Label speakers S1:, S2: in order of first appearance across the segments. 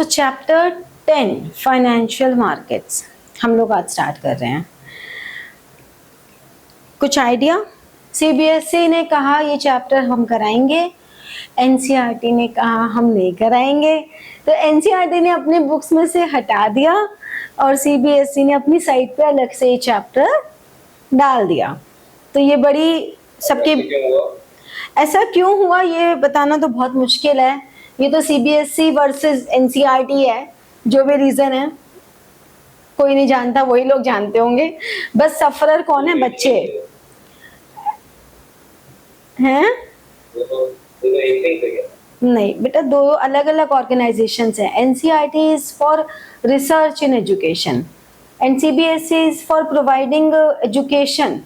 S1: सो chapter 10 financial markets हम लोग आज स्टार्ट कर रहे हैं। कुछ आइडिया? सीबीएसई ने कहा ये चैप्टर हम कराएंगे, एनसीईआरटी ने कहा हम नहीं कराएंगे, तो एनसीईआरटी ने अपनी बुक्स में से हटा दिया और सीबीएसई ने अपनी साइट पे अलग से ये चैप्टर डाल दिया। तो ये बड़ी सबके ऐसा क्यों हुआ ये बताना तो बहुत मुश्किल है। ये तो सीबीएसई वर्सेस एनसीईआरटी है, जो भी रीजन है कोई नहीं जानता, वही लोग जानते होंगे। बस सफरर कौन है? बच्चे हैं? नहीं बेटा, दो अलग अलग ऑर्गेनाइजेशंस हैं। NCERT is for research in education and CBSE is for providing education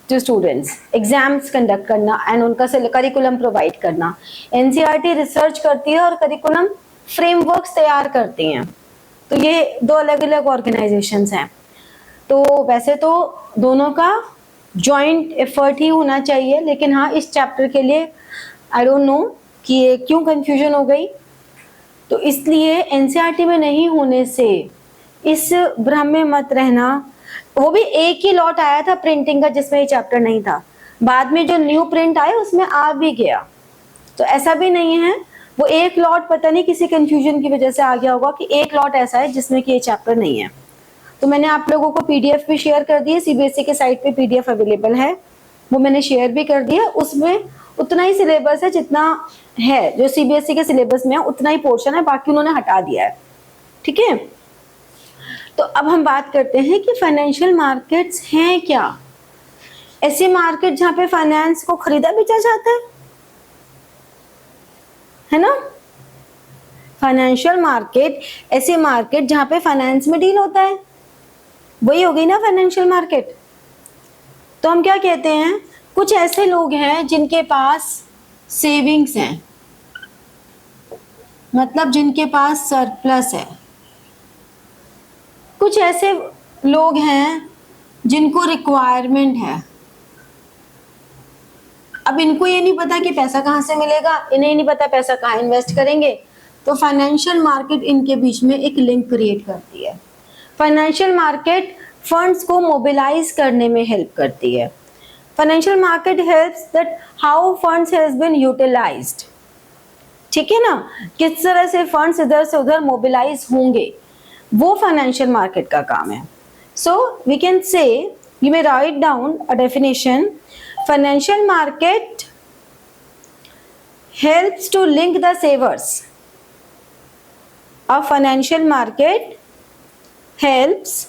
S1: to students, exams conduct करना एंड उनका करिकुलम प्रोवाइड करना। एनसीईआरटी रिसर्च करती है और करिकुलम फ्रेमवर्क्स तैयार करती हैं। तो ये दो अलग अलग ऑर्गेनाइजेशंस हैं। तो वैसे तो दोनों का जॉइंट एफर्ट ही होना चाहिए, लेकिन हाँ इस चैप्टर के लिए आई डोंट नो कि ये क्यों कंफ्यूजन हो गई। तो इसलिए एनसीईआरटी में नहीं होने से इस भ्रम में मत रहना। वो भी एक ही लॉट आया था प्रिंटिंग का जिसमें ये चैप्टर नहीं था, बाद में जो न्यू प्रिंट आए उसमें आ भी गया। तो ऐसा भी नहीं है, वो एक लॉट पता नहीं किसी कंफ्यूजन की वजह से आ गया होगा कि एक लॉट ऐसा है जिसमें कि ये चैप्टर नहीं है। तो मैंने आप लोगों को पीडीएफ भी शेयर कर दी है, सीबीएसई के साइट पे पीडीएफ अवेलेबल है, वो मैंने शेयर भी कर दिया। उसमें उतना ही सिलेबस है जितना है, जो सीबीएसई के सिलेबस में है उतना ही पोर्शन है, बाकी उन्होंने हटा दिया है। ठीक है, तो अब हम बात करते हैं कि फाइनेंशियल मार्केट्स हैं क्या। ऐसी मार्केट जहां पे फाइनेंस को खरीदा बेचा जाता है ना। फाइनेंशियल मार्केट ऐसी मार्केट जहां पे फाइनेंस में डील होता है, वही हो गई ना फाइनेंशियल मार्केट। तो हम क्या कहते हैं, कुछ ऐसे लोग हैं जिनके पास सेविंग्स हैं, मतलब जिनके पास सरप्लस है। कुछ ऐसे लोग हैं जिनको रिक्वायरमेंट है। अब इनको ये नहीं पता कि पैसा कहाँ से मिलेगा, इन्हें नहीं पता पैसा कहाँ इन्वेस्ट करेंगे, तो फाइनेंशियल मार्केट इनके बीच में एक लिंक क्रिएट करती है। फाइनेंशियल मार्केट फंड्स को मोबिलाइज करने में हेल्प करती है। Financial market helps that how funds has been utilised. ठीक है ना, किस तरह से फंड्स इधर से उधर मोबिलाइज होंगे, वो फाइनेंशियल मार्केट का काम है। So we can say, you may write down a definition, financial market helps to link the savers. A financial market helps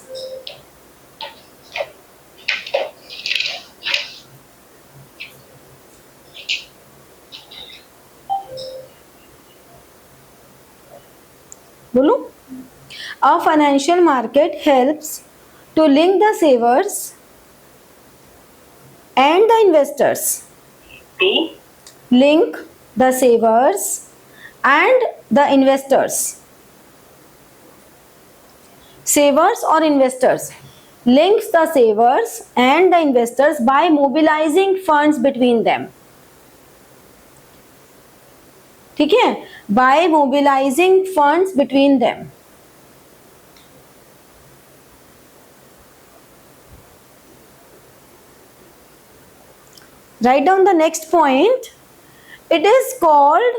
S1: बोलो, a financial market helps to link the savers and the investors. To link the savers and the investors. Savers or investors links the savers and the investors by mobilizing funds between them. ठीक है, by mobilizing funds between them. Write down the next point. It is called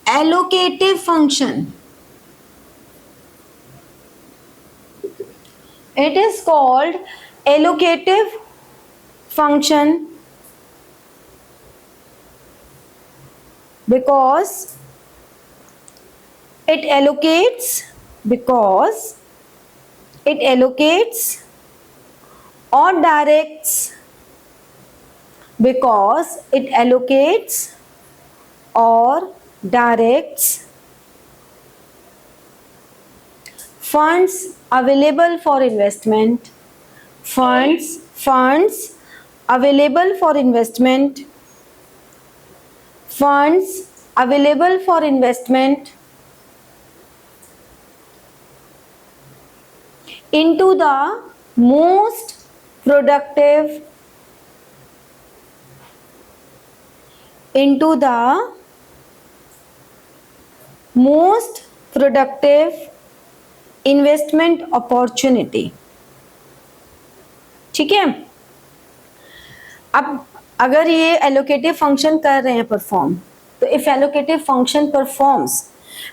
S1: allocative function. It is called allocative function because it allocates or directs funds available for investment, funds available for investment into the most productive into the most productive investment opportunity. ठीक है, अब अगर ये allocative function कर रहे हैं perform, तो if allocative function performs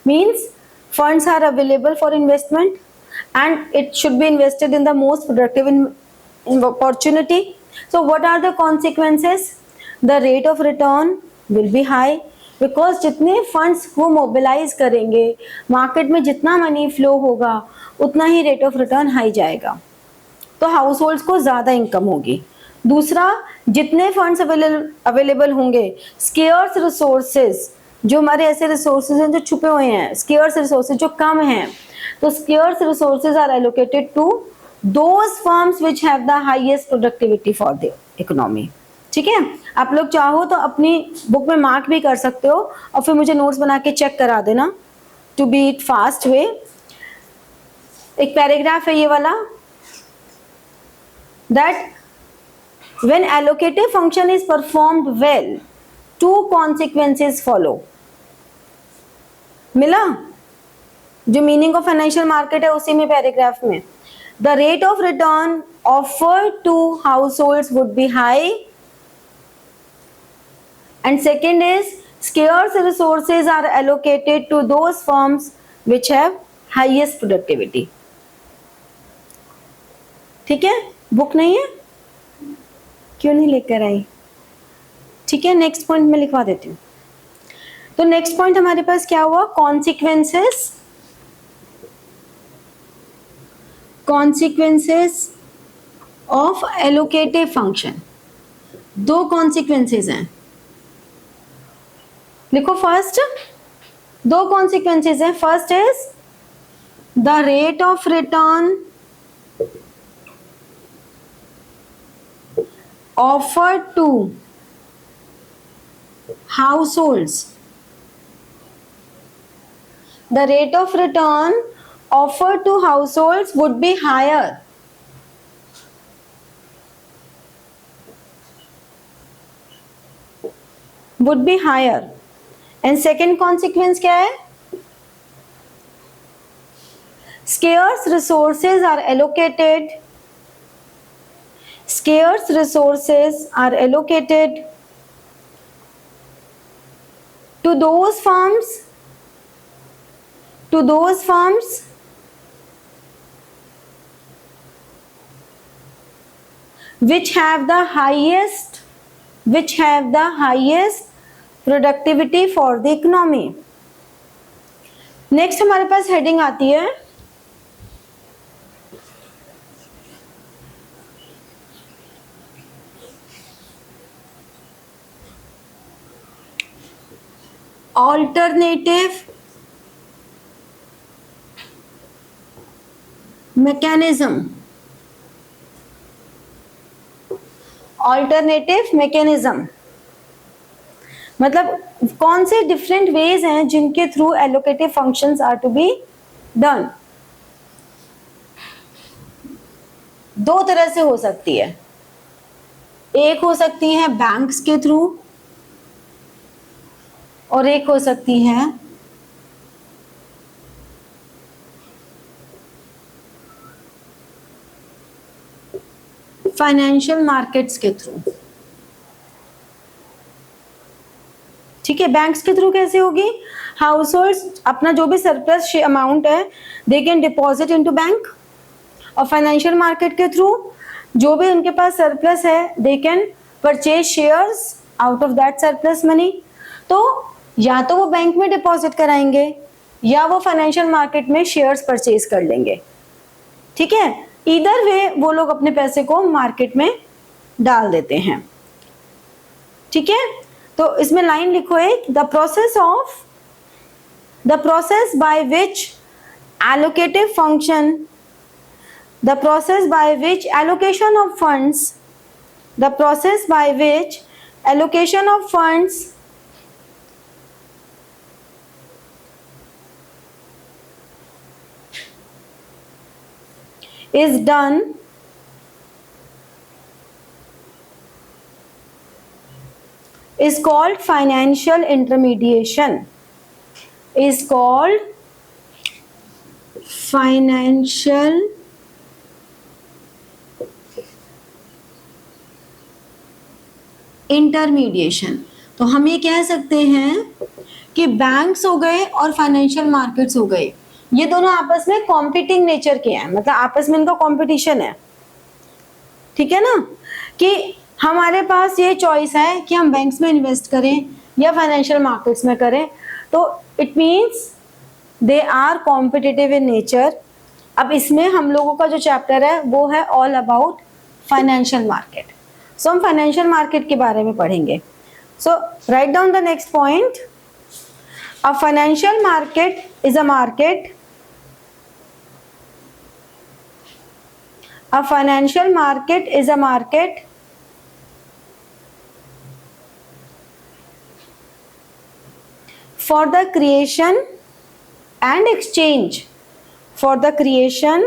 S1: means funds are available for investment and it should be invested in the most productive opportunity. So what are the consequences? The rate of return will be high because जितने funds वो mobilise करेंगे, market में जितना money flow होगा उतना ही rate of return high जाएगा, तो house holds को ज़्यादा इनकम होगी. दूसरा, जितने फंड्स अवेलेबल होंगे, स्केयर्स रिसोर्सेज, जो हमारे ऐसे रिसोर्सेज हैं जो छुपे हुए हैं, स्केयर्स रिसोर्सेज जो कम हैं, तो scarce resources are allocated to those firms which have the highest productivity for the economy. ठीक है, आप लोग चाहो तो अपनी बुक में मार्क भी कर सकते हो और फिर मुझे नोट्स बना के चेक करा देना to be it fast way. एक पैराग्राफ है ये वाला, that when allocative function is performed well, two consequences follow. मिला? जो मीनिंग ऑफ फाइनेंशियल मार्केट है उसी में पैराग्राफ में. The rate of return offered to households would be high, and second is scarce resources are allocated to those firms which have highest productivity. ठीक है, book नहीं है, क्यों नहीं लेकर आई? ठीक है, नेक्स्ट पॉइंट में लिखवा देती हूँ. तो नेक्स्ट पॉइंट हमारे पास क्या हुआ? Consequences of allocative function. दो कॉन्सिक्वेंसेस हैं, लिखो. फर्स्ट, दो कॉन्सिक्वेंसेस हैं. First is the rate of return offered to households. The rate of return offered to households would be higher. Would be higher. And second consequence क्या है? Scarce resources are allocated. Scarce resources are allocated to those firms which have the highest productivity for the economy. Next हमारे पास heading आती है alternative mechanism. Alternative mechanism मतलब कौन से different ways हैं जिनके through allocative functions are to be done. दो तरह से हो सकती है. एक हो सकती है बैंक्स के थ्रू और एक हो सकती है फाइनेंशियल मार्केट्स के थ्रू. ठीक है, बैंक्स के थ्रू कैसे होगी? हाउस होल्ड्स अपना जो भी सरप्लस अमाउंट है they can deposit into bank, और फाइनेंशियल मार्केट के थ्रू जो भी उनके पास सरप्लस है they can purchase shares out of that surplus money. तो या तो वो बैंक में डिपॉजिट कराएंगे या वो फाइनेंशियल मार्केट में शेयर्स परचेज कर लेंगे. ठीक है, इधर वे वो लोग अपने पैसे को मार्केट में डाल देते हैं. ठीक है, तो इसमें लाइन लिखो एक, the process by which allocative function, the process by which allocation of funds, the process by which allocation of funds is done is called financial intermediation, is called financial intermediation. तो हम ये कह सकते हैं कि banks हो गए और फाइनेंशियल मार्केट्स हो गए, ये दोनों आपस में कॉम्पिटिंग नेचर के हैं, मतलब आपस में इनका कॉम्पिटिशन है, ठीक है ना, कि हमारे पास ये चॉइस है कि हम बैंक्स में इन्वेस्ट करें या फाइनेंशियल मार्केट्स में करें, तो it means they are competitive in nature. अब इसमें हम लोगों का जो चैप्टर है वो है all about financial market. So हम फाइनेंशियल मार्केट के बारे में पढ़ेंगे। So write down the next point. A financial market is a market, a financial market is a market for the creation and exchange, for the creation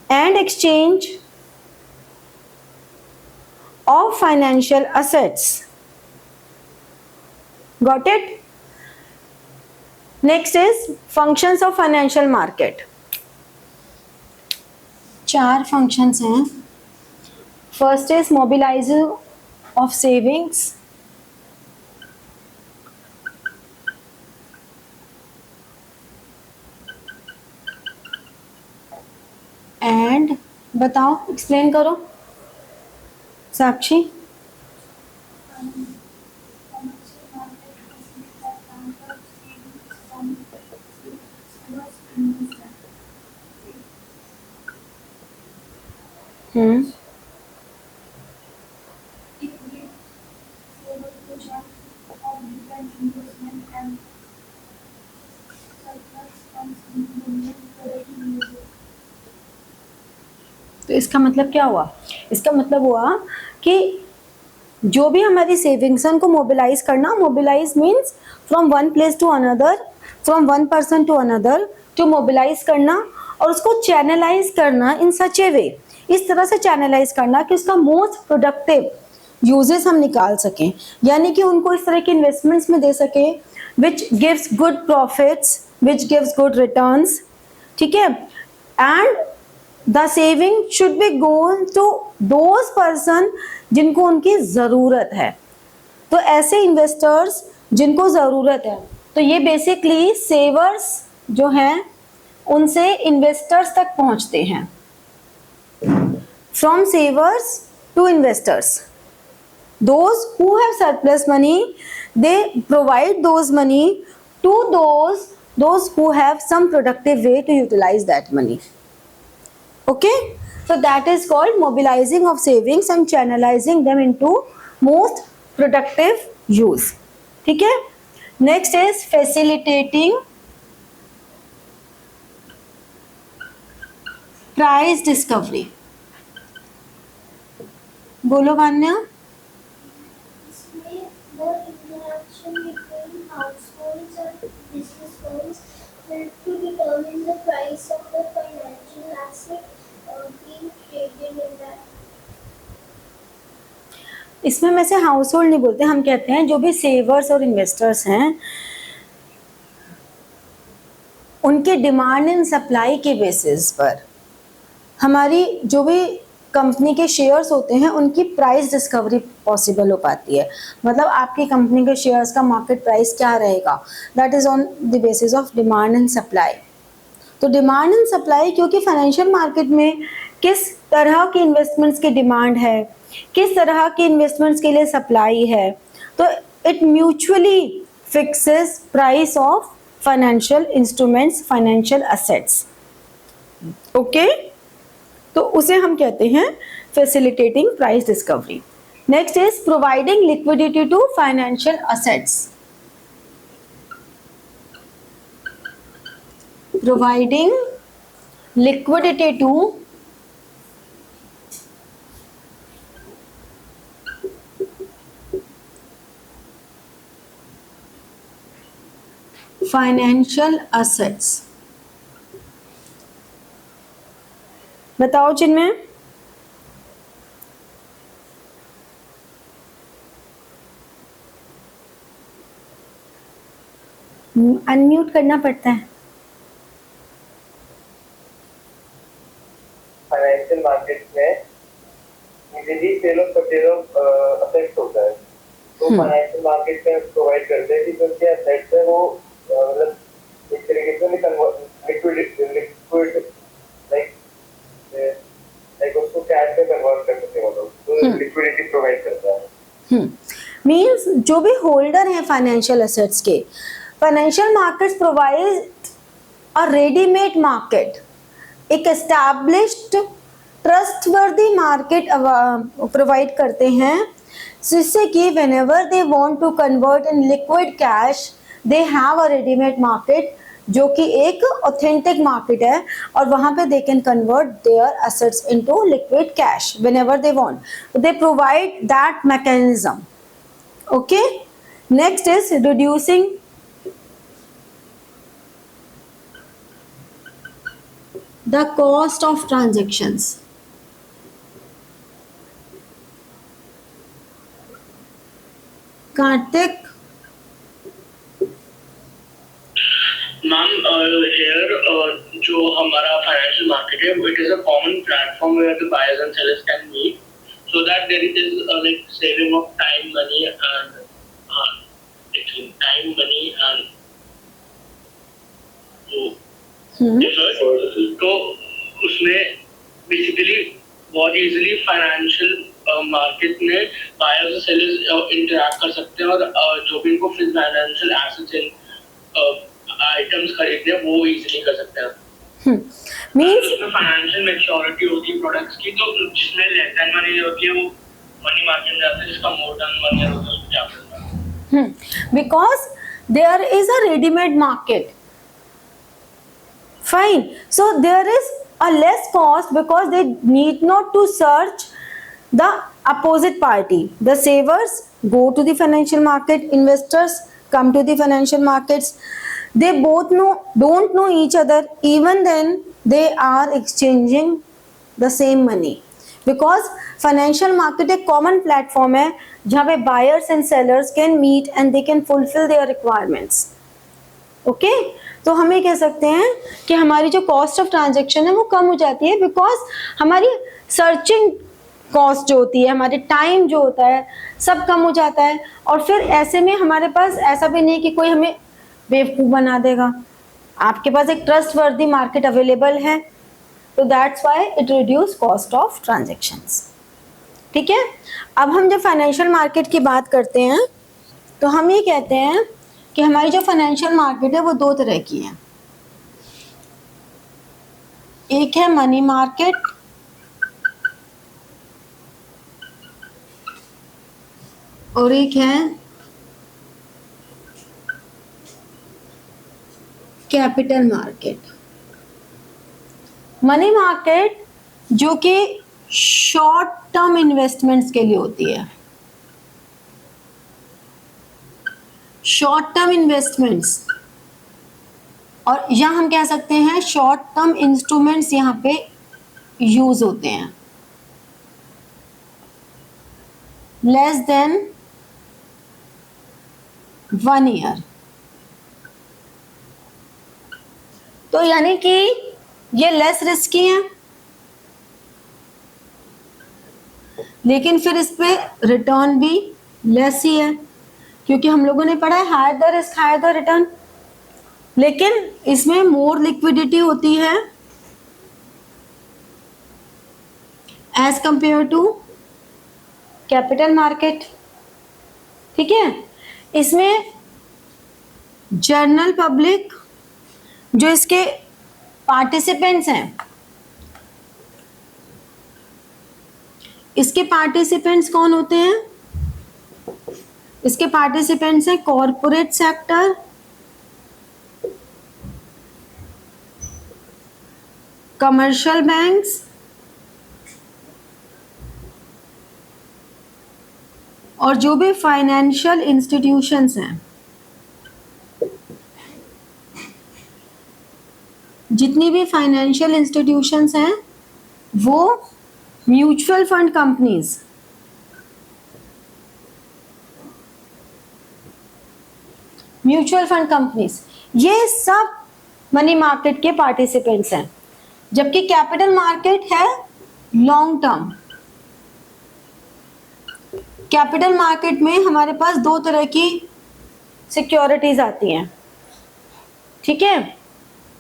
S1: and exchange of financial assets. Got it? Next is functions of financial market. चार functions हैं। First is mobilising of savings, and बताओ, explain करो साक्षी। तो इसका मतलब क्या हुआ? इसका मतलब हुआ कि जो भी हमारी सेविंग्स हैं उनको मोबिलाइज करना। Mobilise means from one place to another, from one person to another, to mobilise करना और उसको चैनलाइज करना इन सच ए वे, इस तरह से चैनलाइज करना कि उसका मोस्ट प्रोडक्टिव यूजेस हम निकाल सकें, यानी कि उनको इस तरह के इन्वेस्टमेंट्स में दे सके which gives good profits, which gives good returns, ठीक है। And the saving should be gone to those person जिनको उनकी ज़रूरत है। तो ऐसे इन्वेस्टर्स जिनको ज़रूरत है, तो ये बेसिकली सेवर्स जो हैं उनसे इन्वेस्टर्स तक पहुंचते हैं। From savers to investors, those who have surplus money, they provide those money to those who have some productive way to utilize that money. Okay, so that is called mobilizing of savings and channelizing them into most productive use. ठीक है। next is facilitating price discovery. बोलो Vanya.
S2: The interaction between households and business firms help to determine the price of the financial asset being traded in that.
S1: इसमें वैसे house hold नहीं बोलते, हम कहते हैं जो भी सेवर्स और इन्वेस्टर्स हैं उनके डिमांड एंड सप्लाई के बेसिस पर हमारी जो भी कंपनी के शेयर्स होते हैं उनकी प्राइस डिस्कवरी पॉसिबल हो पाती है। मतलब आपकी कंपनी के शेयर्स का मार्केट प्राइस क्या रहेगा, that is on the basis of demand and supply. तो डिमांड एंड सप्लाई, क्योंकि फाइनेंशियल मार्केट में किस तरह की इन्वेस्टमेंट्स की डिमांड है, किस तरह की इन्वेस्टमेंट्स के लिए सप्लाई है, तो it mutually fixes price of financial instruments, financial assets. Okay, तो उसे हम कहते हैं facilitating price discovery. Next is providing liquidity to financial assets, providing liquidity to financial assets. बताओ जिनमें अनम्यूट करना पड़ता है।
S3: फाइनेंशियल मार्केट में इजीली सेल और परचेज ऑफ असेट्स होता है, तो फाइनेंशियल मार्केट में प्रोवाइड करते हैं कि जो उनके असेट्स है वो मतलब एक तरीके से लिक्विड लाइक उसको कैश में कन्वर्ट कर सकते हैं वो लोग, तो लिक्विडिटी प्रोवाइड करता है।
S1: मीन्स जो भी होल्डर हैं फाइनेंशियल एसेट्स के, financial markets provide a readymade market, एक एस्टैब्लिश्ड ट्रस्टवर्दी मार्केट प्रोवाइड करते हैं, जिससे कि whenever they want to convert in liquid cash they have a readymade market, जो कि एक ऑथेंटिक मार्केट है, और वहां पे they can convert their assets into liquid cash whenever they want, they provide that mechanism. Okay, next is reducing the cost of transactions. Karthik,
S4: ma'am here जो हमारा financial market है, it is a common platform where the buyers and sellers can meet, so that there is like saving of time, money and actually time, money and तो उसमें basically बहुत easily financial market में buyers और sellers interact कर सकते हैं, और जो भी इनको फाइनेंशियल एसेट्स आइटम्स खरीदने हैं वो इजीली कर सकते हैं।
S1: मींस
S4: उसमें फाइनेंशियल मैच्योरिटी होती है प्रोडक्ट्स की, तो जिसमें लेस देन मनी होती है वो मनी मार्केट में जाता है, जिसका मोर देन मनी होता है उसको क्या करना है,
S1: because there is a ready-made market. Fine, so there is a less cost because they need not to search the opposite party. The savers go to the financial market, investors come to the financial markets, they both don't know each other, even then they are exchanging the same money, because financial market एक common platform है जहाँ पे buyers and sellers can meet and they can fulfill their requirements. Okay, तो हम ये कह सकते हैं कि हमारी जो कॉस्ट ऑफ ट्रांजैक्शन है वो कम हो जाती है, बिकॉज हमारी सर्चिंग कॉस्ट जो होती है, हमारे टाइम जो होता है, सब कम हो जाता है, और फिर ऐसे में हमारे पास ऐसा भी नहीं कि कोई हमें बेवकूफ़ बना देगा, आपके पास एक ट्रस्टवर्दी मार्केट अवेलेबल है, तो that's why it reduce cost of transactions. ठीक है, अब हम जब फाइनेंशियल मार्केट की बात करते हैं तो हम ये कहते हैं कि हमारी जो फाइनेंशियल मार्केट है वो दो तरह की है, एक है मनी मार्केट और एक है कैपिटल मार्केट। मनी मार्केट जो कि शॉर्ट टर्म इन्वेस्टमेंट्स के लिए होती है, शॉर्ट टर्म इन्वेस्टमेंट्स, और यहाँ हम कह सकते हैं शॉर्ट टर्म इंस्ट्रूमेंट्स यहाँ पे यूज होते हैं, लेस देन 1 ईयर। तो यानी कि ये लेस रिस्की हैं, लेकिन फिर इस पे रिटर्न भी लेस ही है, क्योंकि हम लोगों ने पढ़ा है higher the risk higher the return, लेकिन इसमें मोर लिक्विडिटी होती है as compared to capital market. ठीक है, इसमें जनरल पब्लिक जो इसके पार्टिसिपेंट्स हैं, इसके पार्टिसिपेंट्स कौन होते हैं? इसके पार्टिसिपेंट्स हैं कॉरपोरेट सेक्टर, कमर्शियल बैंक्स और जो भी फाइनेंशियल इंस्टीट्यूशंस हैं। जितनी भी फाइनेंशियल इंस्टीट्यूशंस हैं वो mutual fund companies, mutual fund companies ये सब मनी मार्केट के पार्टिसिपेंट्स हैं, जबकि कैपिटल मार्केट है लॉन्ग टर्म। कैपिटल मार्केट में हमारे पास दो तरह की सिक्योरिटीज आती हैं, ठीक है,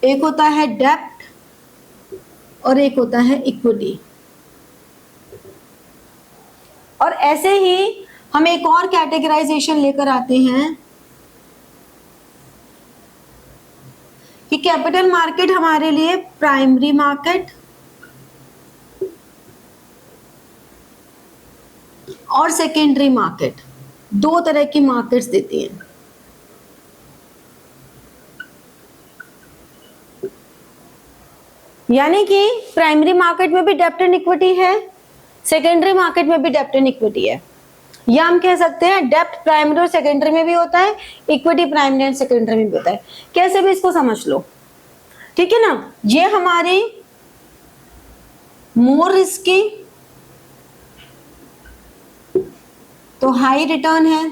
S1: एक होता है डेब्ट और एक होता है इक्विटी। और ऐसे ही हम एक और कैटेगराइजेशन लेकर आते हैं कि कैपिटल मार्केट हमारे लिए प्राइमरी मार्केट और सेकेंडरी मार्केट, दो तरह की मार्केट्स देती हैं। यानी कि प्राइमरी मार्केट में भी डेब्ट एंड इक्विटी है, सेकेंडरी मार्केट में भी डेब्ट एंड इक्विटी है, या हम कह सकते हैं डेब्ट प्राइमरी और सेकेंडरी में भी होता है, इक्विटी प्राइमरी एंड सेकेंडरी में भी होता है। कैसे भी इसको समझ लो, ठीक है ना। ये हमारी मोर रिस्की तो हाई रिटर्न है,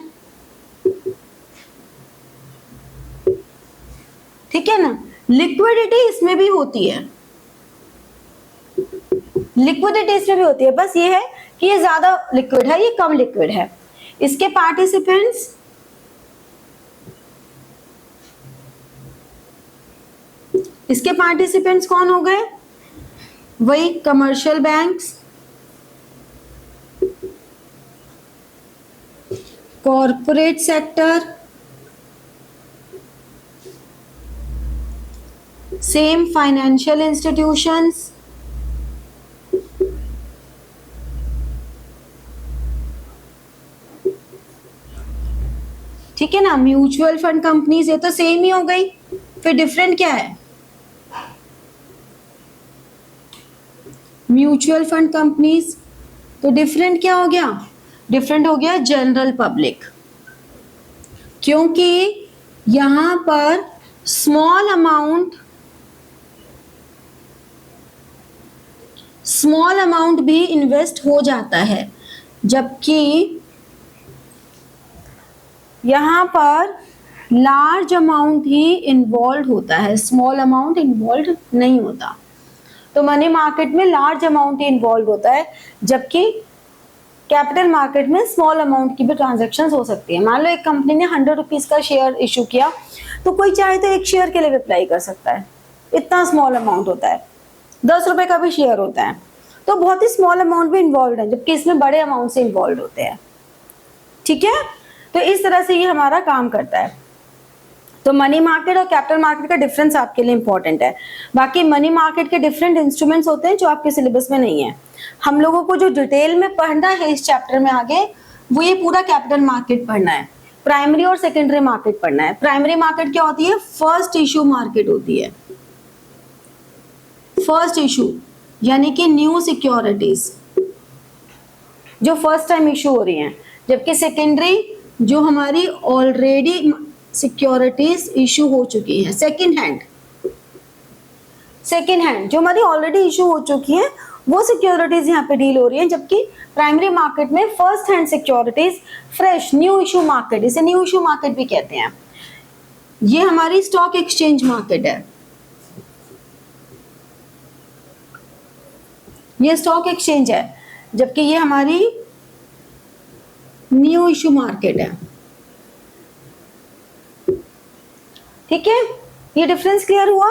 S1: ठीक है ना। लिक्विडिटी इसमें भी होती है, लिक्विडिटी इसमें भी होती है, बस ये है कि ये ज्यादा लिक्विड है, ये कम लिक्विड है। इसके पार्टिसिपेंट्स कौन हो गए? वही commercial banks, corporate sector, same financial institutions, ठीक है ना, म्यूचुअल फंड कंपनीज। ये तो सेम ही हो गई, फिर डिफरेंट क्या है? म्यूचुअल फंड कंपनीज, तो डिफरेंट क्या हो गया? डिफरेंट हो गया जनरल पब्लिक, क्योंकि यहां पर स्मॉल अमाउंट भी इन्वेस्ट हो जाता है, जबकि यहाँ पर लार्ज अमाउंट ही इन्वॉल्व होता है, स्मॉल अमाउंट इन्वॉल्व नहीं होता। तो मनी मार्केट में लार्ज अमाउंट ही इन्वॉल्व होता है, जबकि कैपिटल मार्केट में स्मॉल अमाउंट की भी ट्रांजैक्शंस हो सकती है। मान लो एक कंपनी ने 100 रुपीज का शेयर इशू किया, तो कोई चाहे तो एक शेयर के लिए भी अप्लाई कर सकता है, इतना स्मॉल अमाउंट होता है। 10 रुपए का भी शेयर होता है, तो बहुत ही स्मॉल अमाउंट भी इन्वॉल्व है, जबकि इसमें बड़े अमाउंट से इन्वॉल्व होते हैं, ठीक है। तो इस तरह से ये हमारा काम करता है। तो मनी मार्केट और कैपिटल मार्केट का डिफरेंस आपके लिए इंपॉर्टेंट है। बाकी मनी मार्केट के डिफरेंट इंस्ट्रूमेंट्स होते हैं जो आपके सिलेबस में नहीं है। हम लोगों को जो डिटेल में पढ़ना है इस चैप्टर में आगे, वो ये पूरा कैपिटल मार्केट पढ़ना है, प्राइमरी और सेकेंडरी मार्केट पढ़ना है। प्राइमरी मार्केट क्या होती है? फर्स्ट इशू मार्केट होती है, फर्स्ट इशू यानी कि न्यू सिक्योरिटीज जो फर्स्ट टाइम इशू हो रही हैं, जबकि सेकेंडरी जो हमारी ऑलरेडी सिक्योरिटीज इशू हो चुकी हैं, सेकेंड हैंड जो हमारी ऑलरेडी इशू हो चुकी हैं वो सिक्योरिटीज यहाँ पे डील हो रही हैं, जबकि प्राइमरी मार्केट में first hand securities fresh new issue market, इसे न्यू इशू मार्केट भी कहते हैं। ये हमारी स्टॉक एक्सचेंज मार्केट है, ये स्टॉक एक्सचेंज है, जबकि ये हमारी न्यू इशू मार्केट है, ठीक है। ये डिफरेंस क्लियर हुआ?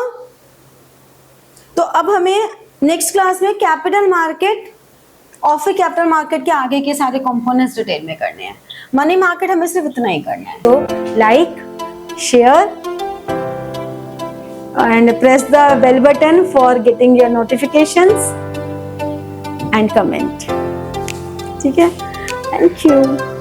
S1: तो अब हमें नेक्स्ट क्लास में कैपिटल मार्केट और फिर कैपिटल मार्केट के आगे के सारे कंपोनेंट्स डिटेल में करने हैं। मनी मार्केट हमें सिर्फ इतना ही करना है। तो like, share and press the bell button for getting your notifications and comment, ठीक है। Thank you.